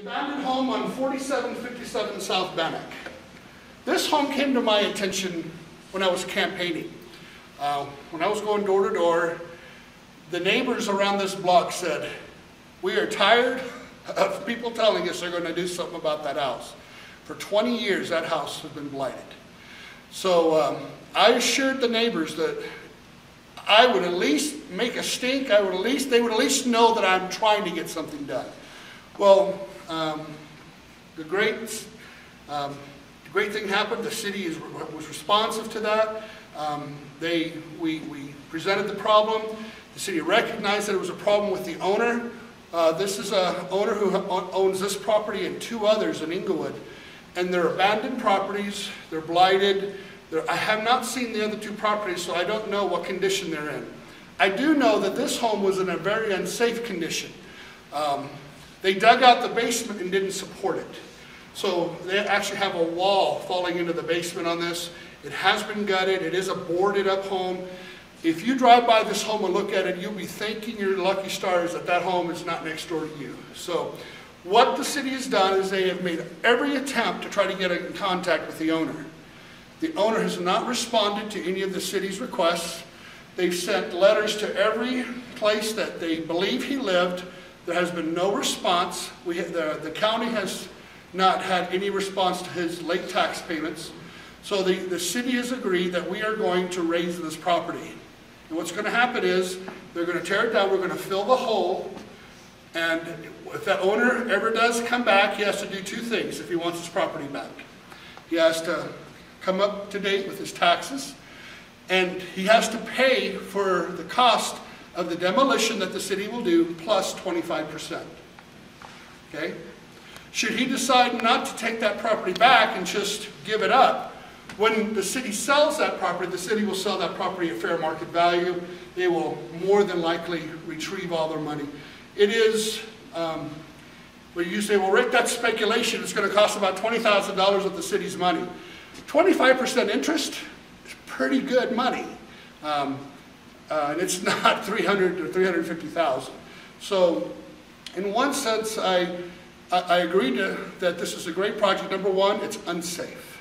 The abandoned home on 4757 South Bannock. This home came to my attention when I was campaigning. When I was going door to door, the neighbors around this block said, "We are tired of people telling us they're going to do something about that house." For 20 years, that house has been blighted. So I assured the neighbors that I would at least make a stink. They would at least know that I'm trying to get something done. Well, the great thing happened. The city was responsive to that. We presented the problem. The city recognized that it was a problem with the owner. This is an owner who owns this property and two others in Inglewood. And they're abandoned properties. They're blighted. I have not seen the other two properties, so I don't know what condition they're in. I do know that this home was in a very unsafe condition. They dug out the basement and didn't support it. So they actually have a wall falling into the basement on this. It has been gutted. It is a boarded up home. If you drive by this home and look at it, you'll be thanking your lucky stars that that home is not next door to you. So what the city has done is they have made every attempt to try to get in contact with the owner. The owner has not responded to any of the city's requests. They've sent letters to every place that they believe he lived. There has been no response. The county has not had any response to his late tax payments. So the city has agreed that we are going to raise this property. And what's going to happen is they're going to tear it down. We're going to fill the hole. And if that owner ever does come back, he has to do two things if he wants his property back. He has to come up to date with his taxes, and he has to pay for the cost of the demolition that the city will do plus 25%. Okay? Should he decide not to take that property back and just give it up, when the city sells that property, the city will sell that property at fair market value. They will more than likely retrieve all their money. It is, well, you say, well, Rick, that's speculation. It's going to cost about $20,000 of the city's money. 25% interest is pretty good money. And it's not $300,000 or $350,000. So in one sense, I agree that this is a great project. Number one, it's unsafe.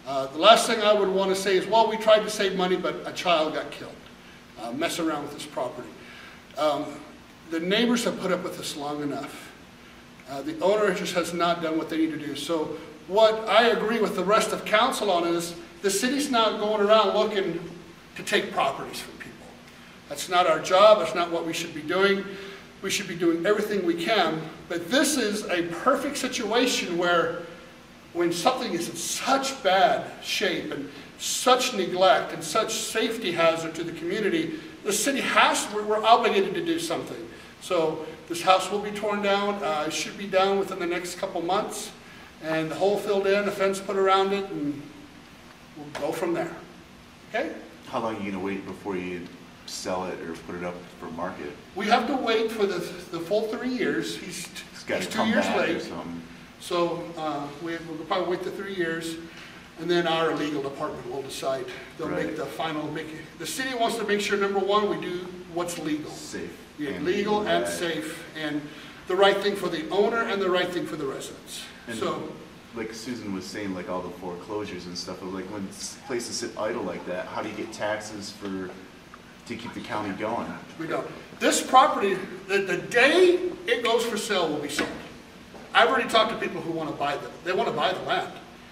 The last thing I would want to say is, well, we tried to save money, but a child got killed messing around with this property. The neighbors have put up with this long enough. The owner just has not done what they need to do. So what I agree with the rest of council on is the city's not going around looking to take properties from people. That's not our job. That's not what we should be doing. We should be doing everything we can. But this is a perfect situation where when something is in such bad shape and such neglect and such safety hazard to the community, the city we're obligated to do something. So this house will be torn down. It should be down within the next couple months. And the hole filled in, a fence put around it, and we'll go from there. Okay? How long are you going to wait before you sell it or put it up for market? We have to wait for the full 3 years. He's 2 years late. So we'll probably wait the 3 years, and then our legal department will decide. They'll make the final. The city wants to make sure, number one, we do what's legal. Safe. Yeah, legal and safe, and the right thing for the owner and the right thing for the residents. And so, like Susan was saying, like all the foreclosures and stuff, like when places sit idle like that, how do you get taxes to keep the county going? We don't. This property, the day it goes for sale, will be sold. I've already talked to people who want to buy them. They want to buy the land.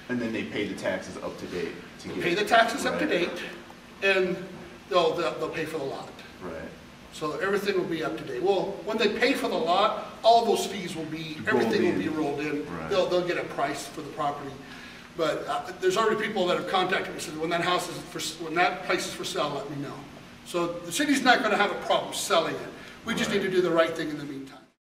And then they pay the taxes up to date. Pay the taxes up to date, and they'll pay for the lot. Right. So everything will be up to date. Well, when they pay for the lot, all those fees will be, everything will be rolled in. Right. They'll get a price for the property. But there's already people that have contacted me and said, when that place is for sale, let me know. So the city's not going to have a problem selling it. We just need to do the right thing in the meantime.